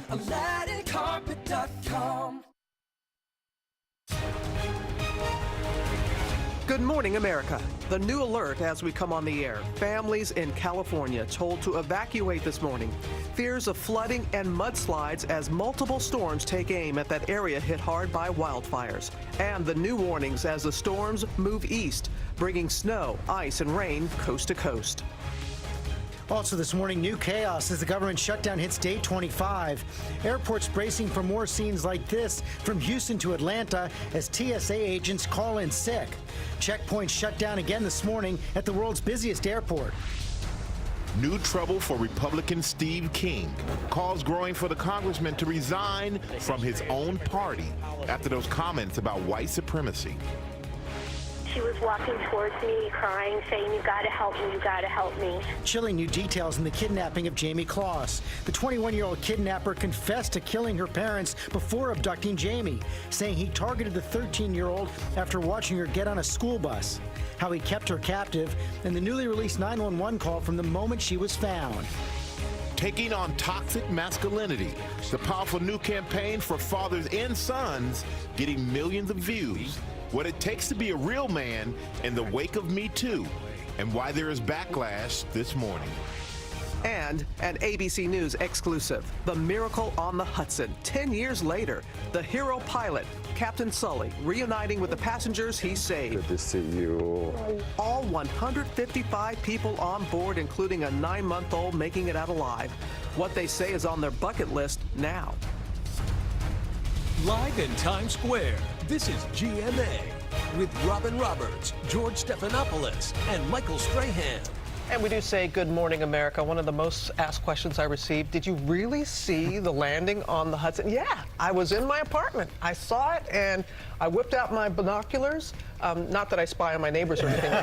AladdinCarpet.com. Good morning, America. The new alert as we come on the air. Families in California told to evacuate this morning. Fears of flooding and mudslides as multiple storms take aim at that area hit hard by wildfires. And the new warnings as the storms move east, bringing snow, ice, and rain coast to coast. Also this morning, new chaos as the government shutdown hits day 25. Airports bracing for more scenes like this from Houston to Atlanta as TSA agents call in sick. Checkpoints shut down again this morning at the world's busiest airport. New trouble for Republican Steve King. Calls growing for the congressman to resign from his own party after those comments about white supremacy. She was walking towards me, crying, saying, "You gotta help me, you gotta help me." Chilling new details in the kidnapping of Jamie Kloss. The 21-year-old kidnapper confessed to killing her parents before abducting Jamie, saying he targeted the 13-year-old after watching her get on a school bus. How he kept her captive, and the newly released 911 call from the moment she was found. Taking on toxic masculinity. The powerful new campaign for fathers and sons getting millions of views. What it takes to be a real man in the wake of Me Too, and why there is backlash this morning. And an ABC News exclusive, The Miracle on the Hudson. 10 years later, the hero pilot, Captain Sully, reuniting with the passengers he saved. Good to see you. All 155 people on board, including a 9-month-old, making it out alive. What they say is on their bucket list now. Live in Times Square, this is GMA with Robin Roberts, George Stephanopoulos, and Michael Strahan. And we do say good morning, America. One of the most asked questions I received, did you really see the landing on the Hudson? Yeah, I was in my apartment. I saw it, and I whipped out my binoculars. Not that I spy on my neighbors or anything. They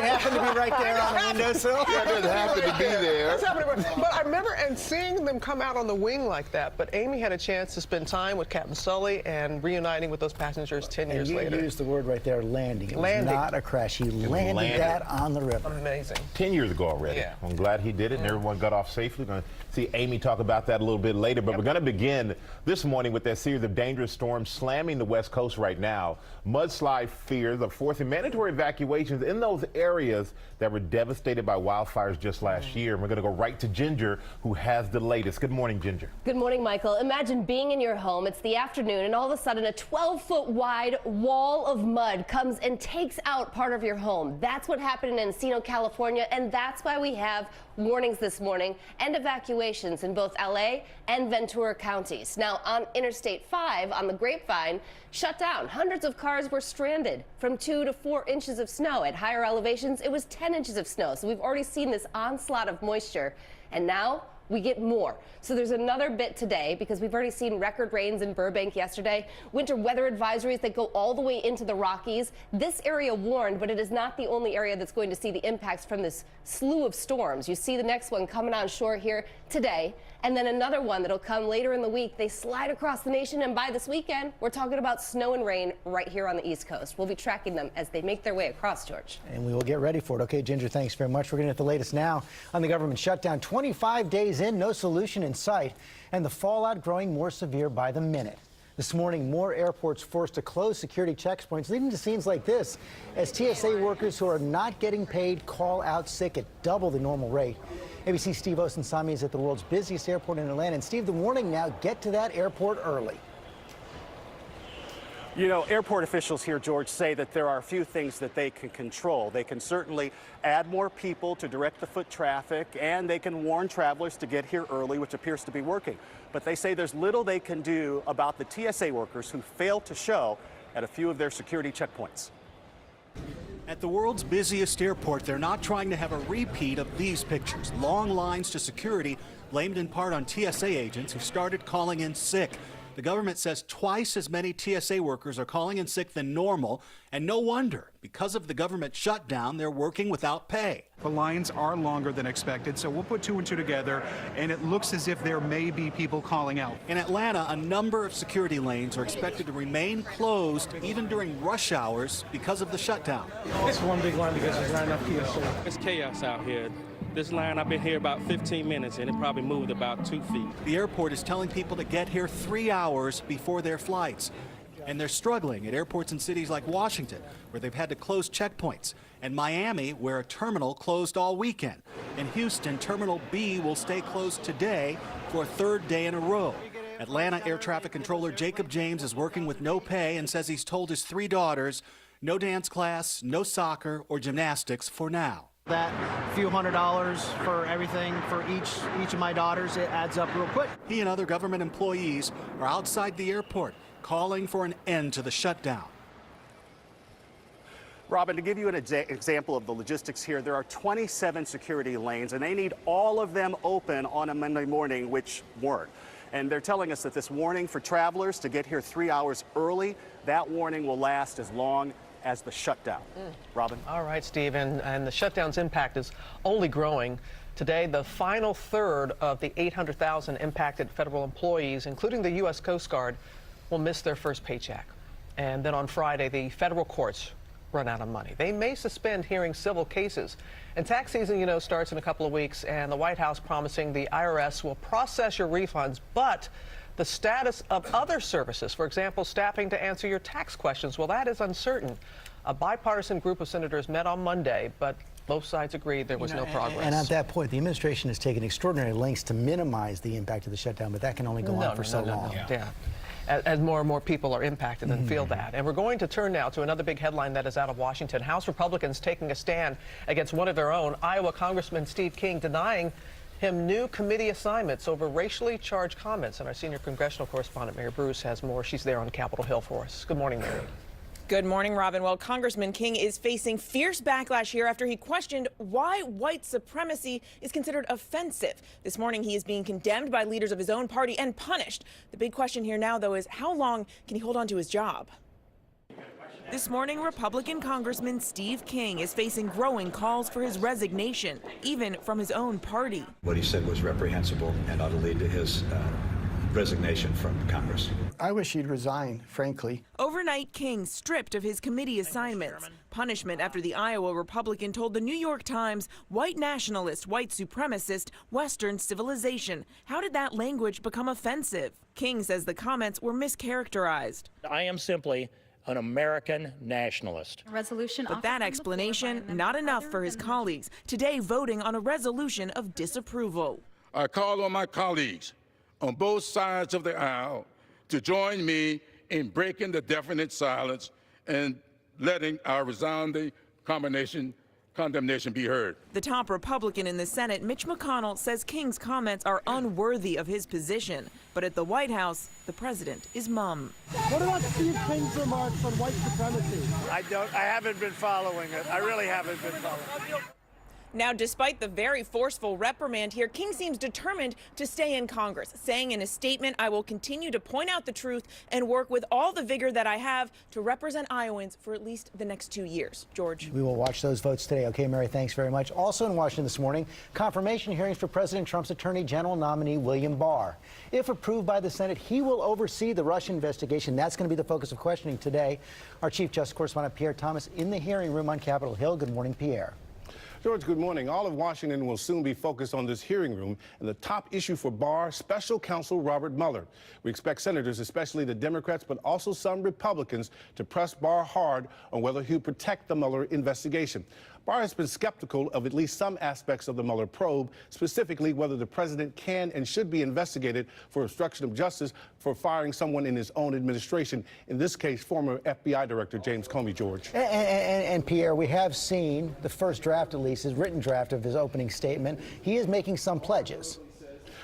happen to be right there on the windowsill. That doesn't happen to be there. But I remember and seeing them come out on the wing like that. But Amy had a chance to spend time with Captain Sully and reuniting with those passengers 10 years later. You used the word right there, landing. It was not a crash. He landed that on the river. Amazing. 10 years ago already. Yeah. I'm glad he did it, and everyone got off safely. We're going to see Amy talk about that a little bit later, but we're going to begin this morning with that series of dangerous storms slamming the West Coast right now. Mudslide fears are forcing mandatory evacuations in those areas that were devastated by wildfires just last year. And we're going to go right to Ginger, who has the latest. Good morning, Ginger. Good morning, Michael. Imagine being in your home. It's the afternoon, and all of a sudden a 12-foot wide wall of mud comes and takes out part of your home. That's what happened in Encino, California, and that's why we have warnings this morning and evacuations in both LA and Ventura counties. Now, on Interstate 5 on the Grapevine, shut down. Hundreds of cars were stranded from 2 to 4 inches of snow. At higher elevations, it was 10 inches of snow. So we've already seen this onslaught of moisture, and now we get more. So there's another bit today because we've already seen record rains in Burbank yesterday, winter weather advisories that go all the way into the Rockies. This area warned, but it is not the only area that's going to see the impacts from this slew of storms. You see the next one coming on shore here today, and then another one that'll come later in the week. They slide across the nation, and by this weekend, we're talking about snow and rain right here on the East Coast. We'll be tracking them as they make their way across, George. And we will get ready for it. Okay, Ginger, thanks very much. We're going to get the latest now on the government shutdown. 25 days in, no solution in sight, and the fallout growing more severe by the minute. This morning, more airports forced to close security checkpoints, leading to scenes like this as TSA workers who are not getting paid call out sick at double the normal rate. ABC Steve Osunsami is at the world's busiest airport in Atlanta. And Steve, the warning now, get to that airport early. You know, airport officials here, George, say that there are a few things that they can control. They can certainly add more people to direct the foot traffic, and they can warn travelers to get here early, which appears to be working. But they say there's little they can do about the TSA workers who failed to show at a few of their security checkpoints. At the world's busiest airport, they're not trying to have a repeat of these pictures. Long lines to security, blamed in part on TSA agents who started calling in sick. The government says twice as many TSA workers are calling in sick than normal, and no wonder. Because of the government shutdown, they're working without pay. The lines are longer than expected, so we'll put 2 and 2 together, and it looks as if there may be people calling out. In Atlanta, a number of security lanes are expected to remain closed even during rush hours because of the shutdown. It's one big line because there's not enough TSA. It's chaos out here. This line, I've been here about 15 minutes, and it probably moved about 2 feet. The airport is telling people to get here 3 hours before their flights. And they're struggling at airports in cities like Washington, where they've had to close checkpoints, and Miami, where a terminal closed all weekend. In Houston, Terminal B will stay closed today for a third day in a row. Atlanta Air Traffic Controller Jacob James is working with no pay and says he's told his 3 daughters no dance class, no soccer or gymnastics for now. That few $100s for everything for each of my daughters, it adds up real quick. He and other government employees are outside the airport calling for an end to the shutdown. Robin, to give you an example of the logistics here, there are 27 security lanes, and they need all of them open on a Monday morning, which weren't. And they're telling us that this warning for travelers to get here 3 hours early, that warning will last as long as the shutdown. Robin? All right, Steve, and the shutdown's impact is only growing. Today, the final third of the 800,000 impacted federal employees, including the U.S. Coast Guard, will miss their first paycheck. And then on Friday, the federal courts run out of money. They may suspend hearing civil cases. And tax season, you know, starts in a couple of weeks, and the White House promising the IRS will process your refunds, but the status of other services, for example, staffing to answer your tax questions, well, that is uncertain. A bipartisan group of senators met on Monday, but both sides agreed there was no progress. And at that point, the administration has taken extraordinary lengths to minimize the impact of the shutdown, but that can only go on for so long. Yeah. As more and more people are impacted and feel that. And we're going to turn now to another big headline that is out of Washington. House Republicans taking a stand against one of their own, Iowa Congressman Steve King, denying him new committee assignments over racially charged comments. And our senior congressional correspondent, Mary Bruce, has more. She's there on Capitol Hill for us. Good morning, Mary. Good morning, Robin. Well, Congressman King is facing fierce backlash here after he questioned why white supremacy is considered offensive. This morning, he is being condemned by leaders of his own party and punished. The big question here now, though, is how long can he hold on to his job? This morning, Republican Congressman Steve King is facing growing calls for his resignation, even from his own party. What he said was reprehensible and ought to lead to his resignation from Congress. I wish he'd resign, frankly. Overnight, King stripped of his committee assignments. Punishment after the Iowa Republican told the New York Times, white nationalist, white supremacist, Western civilization. How did that language become offensive? King says the comments were mischaracterized. I am simply an American nationalist. But that explanation, not enough for his colleagues, today voting on a resolution of disapproval. I call on my colleagues on both sides of the aisle to join me in breaking the deafening silence and letting our resounding condemnation be heard. The top Republican in the Senate, Mitch McConnell, says King's comments are unworthy of his position. But at the White House, the president is mum. What about Steve King's remarks on white supremacy? I haven't been following it. I really haven't been following it. Now, despite the very forceful reprimand here, King seems determined to stay in Congress, saying in a statement, I will continue to point out the truth and work with all the vigor that I have to represent Iowans for at least the next 2 years. George. We will watch those votes today. Okay, Mary, thanks very much. Also in Washington this morning, confirmation hearings for President Trump's Attorney General nominee, William Barr. If approved by the Senate, he will oversee the Russia investigation. That's going to be the focus of questioning today. Our Chief Justice Correspondent Pierre Thomas in the hearing room on Capitol Hill. Good morning, Pierre. George, good morning. All of Washington will soon be focused on this hearing room and the top issue for Barr, Special Counsel Robert Mueller. We expect senators, especially the Democrats, but also some Republicans, to press Barr hard on whether he'll protect the Mueller investigation. Barr has been skeptical of at least some aspects of the Mueller probe, specifically whether the president can and should be investigated for obstruction of justice for firing someone in his own administration, in this case, former FBI Director James Comey, George. And Pierre, we have seen the first draft, at least, his written draft of his opening statement. He is making some pledges.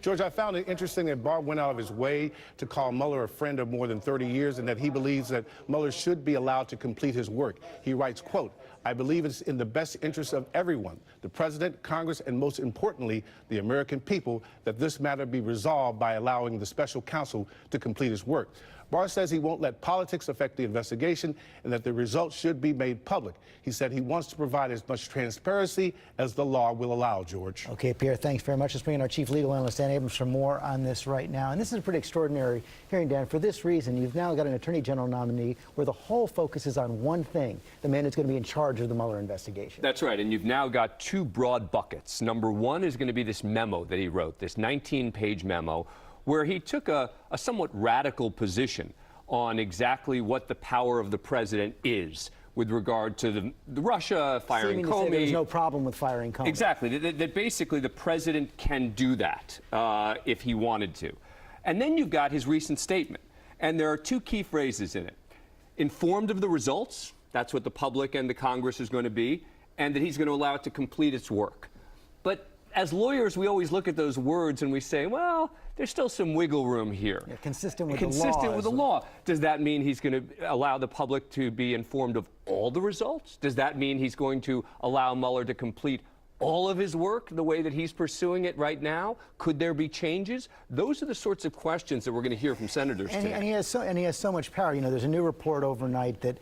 George, I found it interesting that Barr went out of his way to call Mueller a friend of more than 30 years and that he believes that Mueller should be allowed to complete his work. He writes, quote, I believe it's in the best interest of everyone, the president, Congress, and most importantly, the American people, that this matter be resolved by allowing the special counsel to complete his work. Barr says he won't let politics affect the investigation and that the results should be made public. He said he wants to provide as much transparency as the law will allow, George. Okay, Pierre, thanks very much. Let's bring in our chief legal analyst, Dan Abrams, for more on this right now. And this is a pretty extraordinary hearing, Dan. For this reason, you've now got an attorney general nominee where the whole focus is on one thing, the man who's going to be in charge charge of the Mueller investigation. That's right, and you've now got two broad buckets. Number one is going to be this memo that he wrote, this 19-page memo, where he took a somewhat radical position on exactly what the power of the president is with regard to the Russia firing Seeming Comey. to say there's no problem with firing Comey. Exactly, that basically the president can do that if he wanted to. And then you've got his recent statement, and there are two key phrases in it. Informed of the results, that's what the public and the Congress is going to be, and that he's going to allow it to complete its work. But as lawyers, we always look at those words and we say, well, there's still some wiggle room here. Yeah, consistent with Consistent with the law. Does that mean he's going to allow the public to be informed of all the results? Does that mean he's going to allow Mueller to complete all of his work the way that he's pursuing it right now? Could there be changes? Those are the sorts of questions that we're going to hear from senators today. And he has so much power. You know, there's a new report overnight that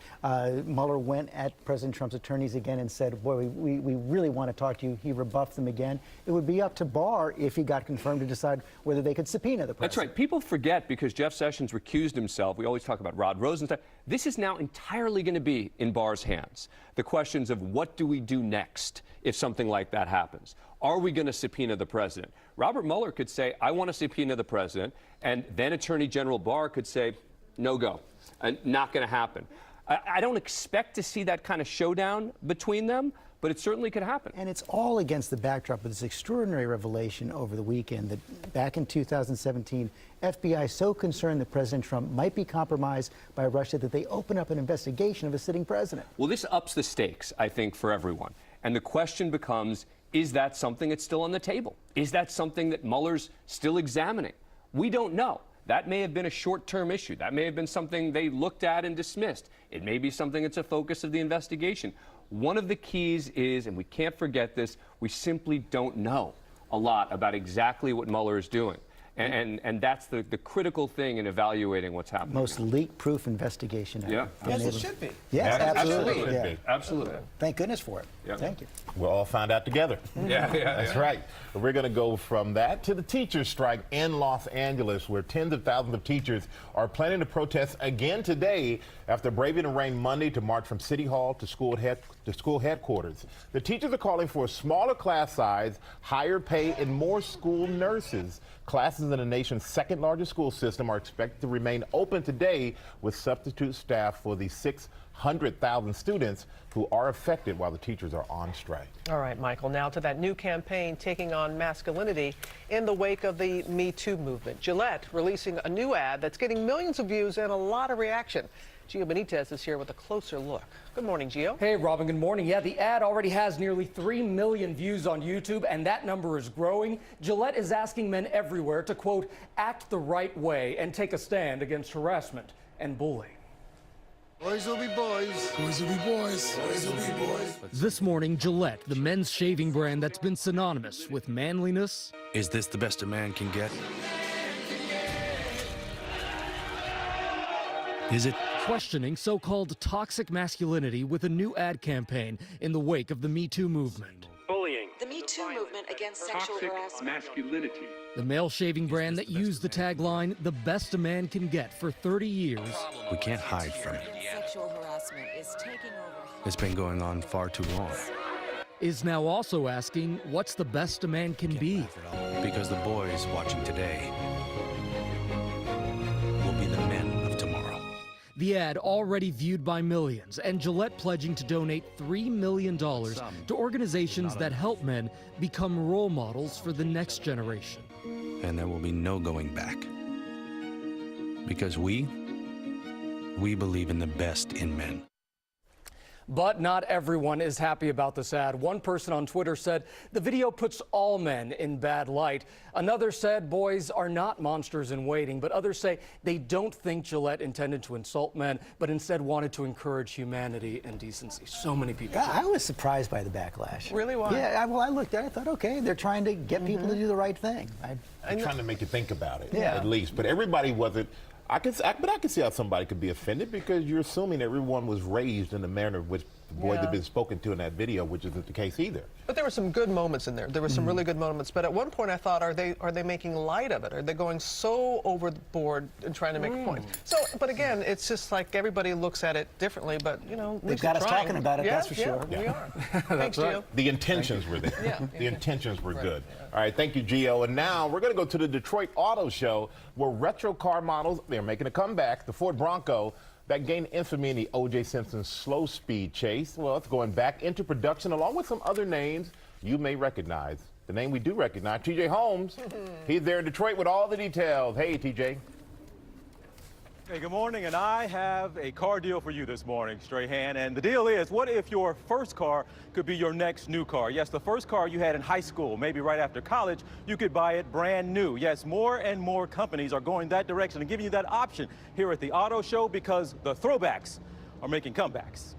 Mueller went at President Trump's attorneys again and said, boy, we really want to talk to you. He rebuffed them again. It would be up to Barr, if he got confirmed, to decide whether they could subpoena the president. That's right. People forget, because Jeff Sessions recused himself. We always talk about Rod Rosenstein. This is now entirely going to be in Barr's hands. The questions of what do we do next if something like that happens? Are we going to subpoena the president? Robert Mueller could say, I want to subpoena the president, and then Attorney General Barr could say, no go, not going to happen. I don't expect to see that kind of showdown between them, but it certainly could happen. And it's all against the backdrop of this extraordinary revelation over the weekend that back in 2017, FBI so concerned that President Trump might be compromised by Russia that they opened up an investigation of a sitting president. Well, this ups the stakes, I think, for everyone. And the question becomes, is that something that's still on the table? Is that something that Mueller's still examining? We don't know. That may have been a short-term issue. That may have been something they looked at and dismissed. It may be something that's a focus of the investigation. One of the keys is, and we can't forget this, we simply don't know a lot about exactly what Mueller is doing. And that's the critical thing in evaluating what's happening. Most leak-proof investigation ever. Yeah. Yes, it should be. Yes, absolutely. Yeah. Absolutely. Thank goodness for it. Yeah. Thank you. We'll all find out together. That's right. We're going to go from that to the teachers' strike in Los Angeles, where tens of thousands of teachers are planning to protest again today after braving the rain Monday to march from City Hall to school headquarters. The teachers are calling for a smaller class size, higher pay, and more school nurses. Classes in the nation's second largest school system are expected to remain open today with substitute staff for the 600,000 students who are affected while the teachers are on strike. All right, Michael, now to that new campaign taking on masculinity in the wake of the Me Too movement. Gillette releasing a new ad that's getting millions of views and a lot of reaction. Gio Benitez is here with a closer look. Good morning, Gio. Hey, Robin, good morning. Yeah, the ad already has nearly 3 million views on YouTube, and that number is growing. Gillette is asking men everywhere to, quote, act the right way and take a stand against harassment and bullying. Boys will be boys. Boys will be boys. Boys will be boys. This morning, Gillette, the men's shaving brand that's been synonymous with manliness. Is this the best a man can get? Is it? Questioning so-called toxic masculinity with a new ad campaign in the wake of the Me Too movement. Bullying. The Me Too movement against sexual harassment. Masculinity. The male shaving brand that used the tagline, the best a man can get, for 30 years. We can't hide from it. Sexual harassment is taking over. It's been going on far too long. Is now also asking, what's the best a man can be? Because the boys watching today will be the men of tomorrow. The ad already viewed by millions, and Gillette pledging to donate $3 million to organizations that help men become role models for the next generation. And there will be no going back. Because we believe in the best in men. But not everyone is happy about this ad. One person on Twitter said the video puts all men in bad light. Another said boys are not monsters in waiting, but others say they don't think Gillette intended to insult men, but instead wanted to encourage humanity and decency. So many people. Yeah, I was surprised by the backlash. Really? Why? Yeah, well, I looked at it, I thought, okay, they're trying to get people to do the right thing. They're trying to make you think about it, Yeah. at least. But everybody wasn't. But I can see how somebody could be offended because you're assuming everyone was raised in the manner in which the boy that had been spoken to in that video, which isn't the case either. But there were some good moments in there. There were some really good moments. But at one point, I thought, are they making light of it? Are they going so overboard and trying to make a point? So, but again, it's just like everybody looks at it differently. But you know, they've got us talking about it. That's for sure. We are. Thanks, right. Gio. The intentions were there. Yeah, the intentions were good. All right, thank you, Gio. And now we're going to go to the Detroit Auto Show, where retro car models, they're making a comeback. The Ford Bronco that gained infamy in the O.J. Simpson slow speed chase. Well, it's going back into production along with some other names you may recognize. The name we do recognize, T.J. Holmes. He's there in Detroit with all the details. Hey, T.J. Hey, good morning, and I have a car deal for you this morning, Strahan. And the deal is, what if your first car could be your next new car? Yes, the first car you had in high school, maybe right after college, you could buy it brand new. Yes, more and more companies are going that direction and giving you that option here at the Auto Show because the throwbacks are making comebacks.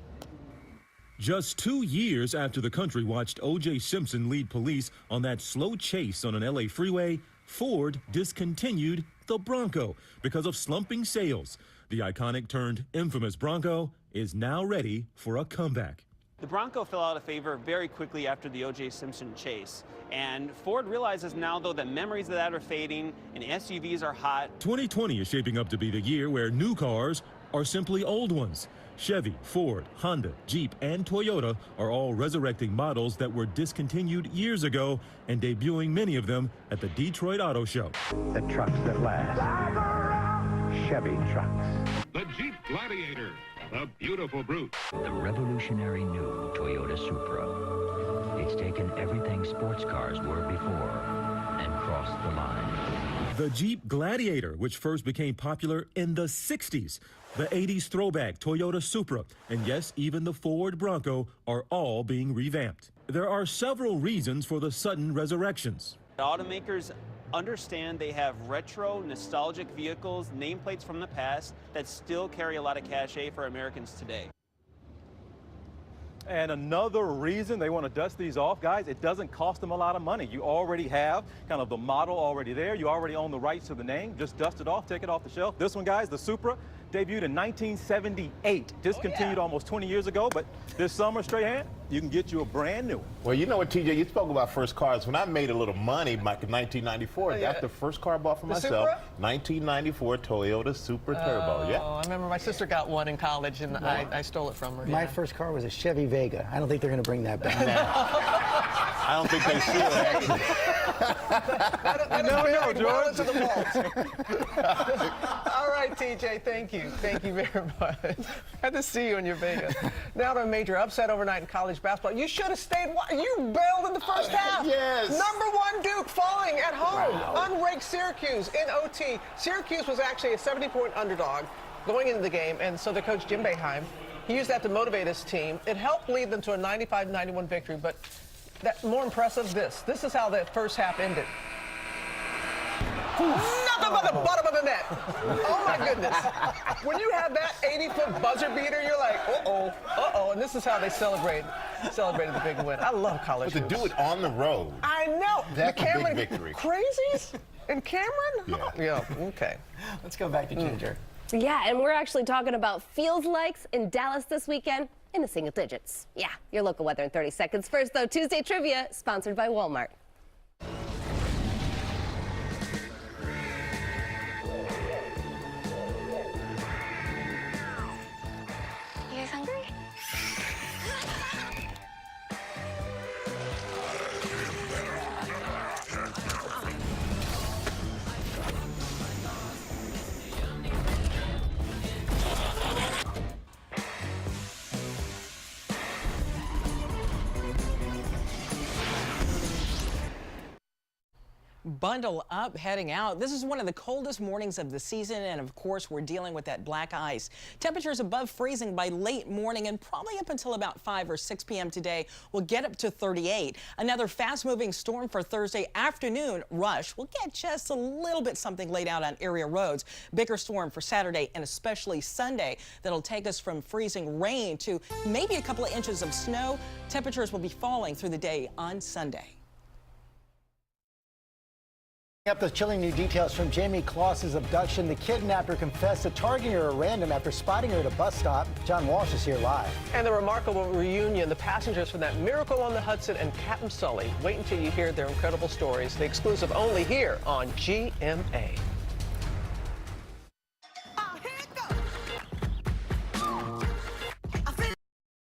Just 2 years after the country watched O.J. Simpson lead police on that slow chase on an L.A. freeway, Ford discontinued the Bronco because of slumping sales. The iconic turned infamous Bronco is now ready for a comeback. The Bronco fell out of favor very quickly after the O.J. Simpson chase. And Ford realizes now, though, that memories of that are fading and SUVs are hot. 2020 is shaping up to be the year where new cars are simply old ones. Chevy, Ford, Honda, Jeep, and Toyota are all resurrecting models that were discontinued years ago and debuting many of them at the Detroit Auto Show. The trucks that last. Chevy trucks. The Jeep Gladiator, the beautiful brute. The revolutionary new Toyota Supra. It's taken everything sports cars were before and crossed the line. The Jeep Gladiator, which first became popular in the 60s. The 80s throwback Toyota Supra, and yes, even the Ford Bronco are all being revamped. There are several reasons for the sudden resurrections. Automakers understand they have retro, nostalgic vehicles, nameplates from the past that still carry a lot of cachet for Americans today. And another reason they want to dust these off, guys, it doesn't cost them a lot of money. You already have kind of the model already there. You already own the rights to the name. Just dust it off, take it off the shelf. This one, guys, the Supra, debuted in 1978. Discontinued almost 20 years ago, but this summer, Strahan, you can get you a brand new one. Well, you know what, TJ, you spoke about first cars. When I made a little money back in 1994, that's the first car I bought for myself. Supra? 1994 Toyota Supra Turbo. Yeah. I remember my sister got one in college, and I stole it from her. My first car was a Chevy Vega. I don't think they're going to bring that back. I don't think they should, actually. No, George. To the vault. All right, TJ, thank you. Thank you very much. Had to see you in your Vega. Now to a major upset overnight in college basketball. You should have stayed. You bailed in the first half. Yes. #1 Duke falling at home. Unranked Syracuse in OT. Syracuse was actually a 70-point underdog going into the game, and so the coach, Jim Boeheim, he used that to motivate his team. It helped lead them to a 95-91 victory, but more impressive, this is how the first half ended. Nothing but the bottom of the net. Oh, my goodness. When you have that 80-foot buzzer beater, you're like, uh-oh. And this is how they celebrated the big win. I love college But to do it on the road. I know. That's the Cameron a big victory. Crazies? And Cameron? Yeah. Okay. Let's go back to Ginger. Yeah, and we're actually talking about feels likes in Dallas this weekend in the single digits. Yeah, your local weather in 30 seconds. First, though, Tuesday Trivia, sponsored by Walmart. You guys hungry? Bundle up, heading out. This is one of the coldest mornings of the season, and of course, we're dealing with that black ice. Temperatures above freezing by late morning and probably up until about 5 or 6 p.m. today. We'll get up to 38. Another fast-moving storm for Thursday afternoon. Rush will get just a little bit something laid out on area roads. Bigger storm for Saturday and especially Sunday that'll take us from freezing rain to maybe a couple of inches of snow. Temperatures will be falling through the day on Sunday. Up the chilling new details from Jamie Kloss's abduction. The kidnapper confessed to targeting her at random after spotting her at a bus stop. John Walsh is here live. And the remarkable reunion, the passengers from that Miracle on the Hudson and Captain Sully. Wait until you hear their incredible stories. The exclusive only here on GMA.